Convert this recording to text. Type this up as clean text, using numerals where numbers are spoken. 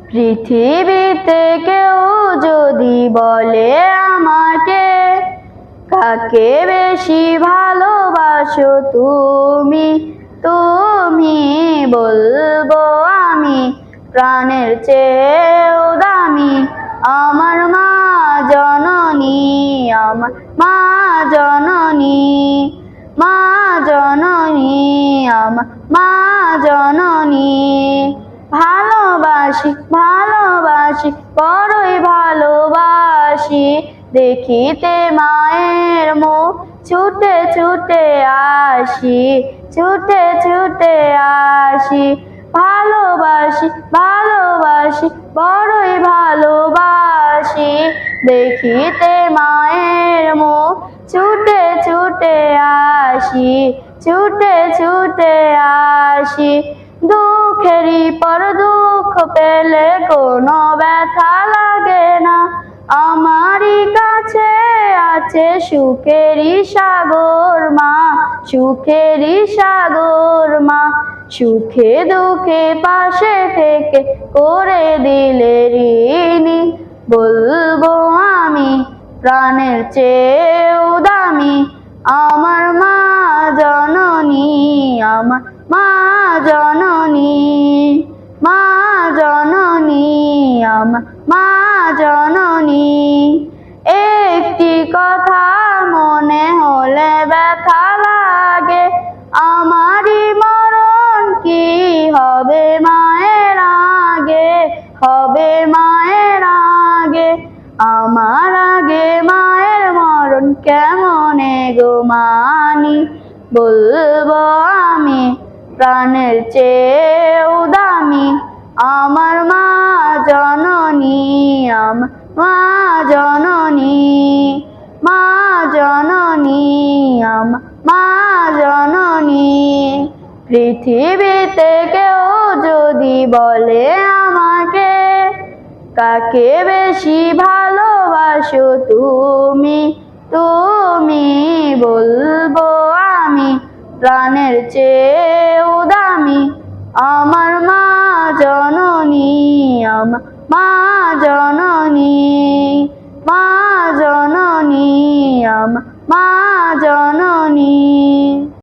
পৃথিবীতে কেউ যদি বলে আমাকে, কাকে বেশি ভালোবাসো তুমি, তুমি বলবো আমি প্রাণের চেয়েও দামি আমার মা জননী, আমার মা জননী, মা জননী, আমার মা জননী। ভালোবাসি ভালোবাসি বড়ই ভালোবাসি, দেখিতে মায়ের মুখ ছুটে ছুটে আসি, ছুটে ছুটে আসি। ভালোবাসি ভালোবাসি বড়ই ভালোবাসি, দেখিতে মায়ের মুখ ছুটে ছুটে আসি, ছুটে ছুটে আসি। দুঃখেরই পর দুঃখ পেলে কোনো ব্যথা লাগে না, আমারই কাছে আছে সুখেরই সাগর মা, সুখেরই সাগর মা। সুখে দুঃখে পাশে থেকে করে দিলে ঋণী, বলবো আমি প্রাণের চেয়েও দামি আমার মা জননী, আমার মা জননী, মা জননী, আমার মা জননী। একটি কথা মনে হলে ব্যথা লাগে, আমারই মরণ কি হবে মায়ের আগে, হবে মায়ের আগে। আমার আগে মায়ের মরণ কেমনে গো মানি, বলবো আমি প্রাণের চেয়েও দামি আমার মা জননী, আমার মা জননী, মা জননী, আমার মা জননী। পৃথিবীতে কেউ যদি বলে আমাকে, কাকে বেশি ভালোবাসো তুমি, তুমি বলবো আমি প্রাণের চেয়েও দামি আমার মা জননী, আমার মা জননী।